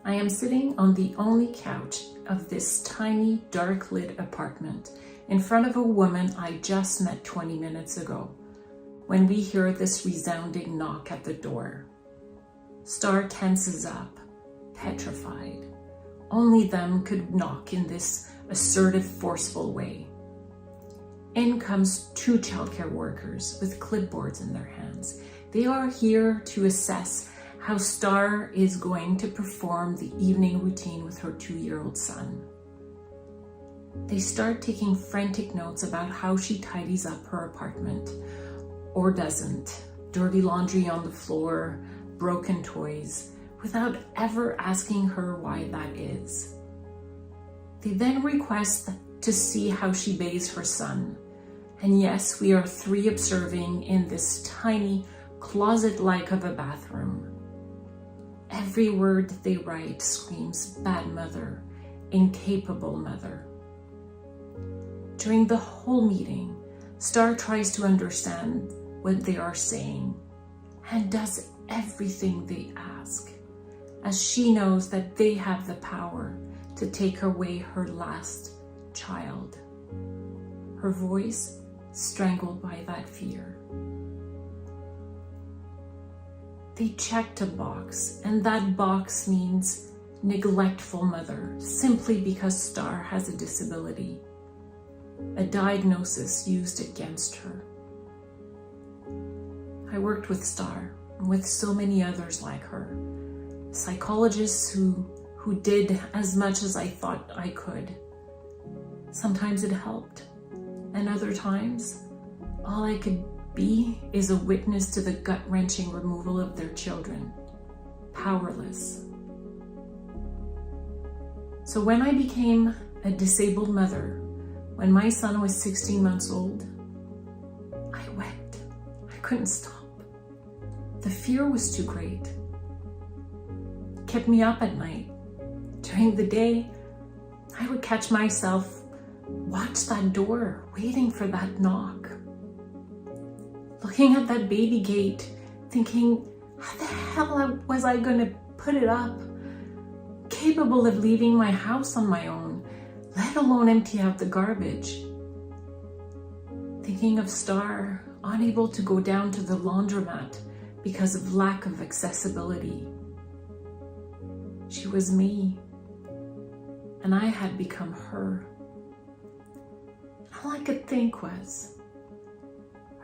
I am sitting on the only couch of this tiny, dark-lit apartment in front of a woman I just met 20 minutes ago when we hear this resounding knock at the door. Star tenses up, petrified. Only them could knock in this assertive, forceful way. In comes two childcare workers with clipboards in their hands. They are here to assess how Star is going to perform the evening routine with her 2-year-old son. They start taking frantic notes about how she tidies up her apartment, or doesn't. Dirty laundry on the floor, broken toys, without ever asking her why that is. They then request to see how she bathes her son. And yes, we are 3 observing in this tiny closet-like of a bathroom. Every word they write screams bad mother, incapable mother. During the whole meeting, Star tries to understand what they are saying and does everything they ask, as she knows that they have the power to take away her last child. Her voice strangled by that fear. They checked a box, and that box means neglectful mother, simply because Star has a disability, a diagnosis used against her. I worked with Star, and with so many others like her, psychologists who did as much as I thought I could. Sometimes it helped, and other times, all I could be is a witness to the gut-wrenching removal of their children, powerless. So when I became a disabled mother, when my son was 16 months old, I wept. I couldn't stop. The fear was too great. It kept me up at night. During the day, I would catch myself watch that door, waiting for that knock. Looking at that baby gate, thinking, how the hell was I going to put it up? Capable of leaving my house on my own, let alone empty out the garbage. Thinking of Star, unable to go down to the laundromat because of lack of accessibility. She was me, and I had become her. All I could think was,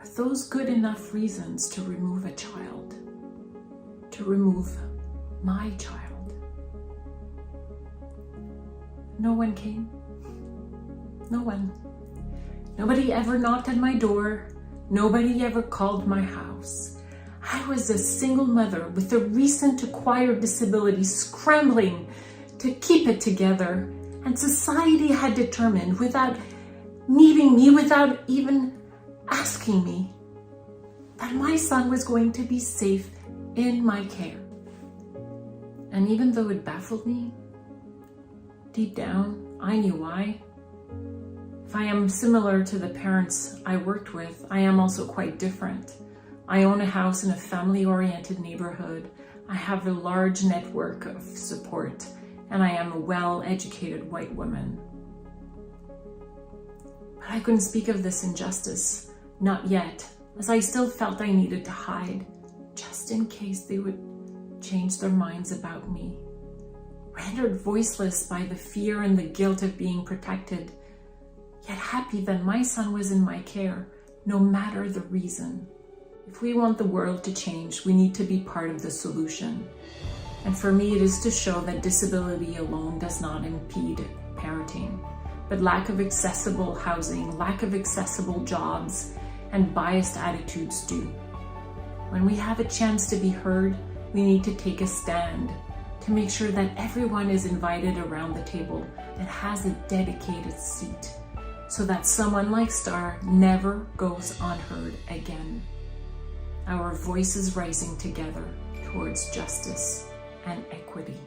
are those good enough reasons to remove a child? To remove my child? No one came. No one. Nobody ever knocked at my door. Nobody ever called my house. I was a single mother with a recent acquired disability scrambling to keep it together, and society had determined, without needing me, without even asking me, that my son was going to be safe in my care. And even though it baffled me, deep down, I knew why. If I am similar to the parents I worked with, I am also quite different. I own a house in a family-oriented neighborhood. I have a large network of support, and I am a well-educated white woman. But I couldn't speak of this injustice, not yet, as I still felt I needed to hide, just in case they would change their minds about me. Rendered voiceless by the fear and the guilt of being protected, yet happy that my son was in my care, no matter the reason. If we want the world to change, we need to be part of the solution. And for me, it is to show that disability alone does not impede parenting, but lack of accessible housing, lack of accessible jobs, and biased attitudes do. When we have a chance to be heard, we need to take a stand to make sure that everyone is invited around the table that has a dedicated seat, so that someone like Star never goes unheard again. Our voices rising together towards justice and equity.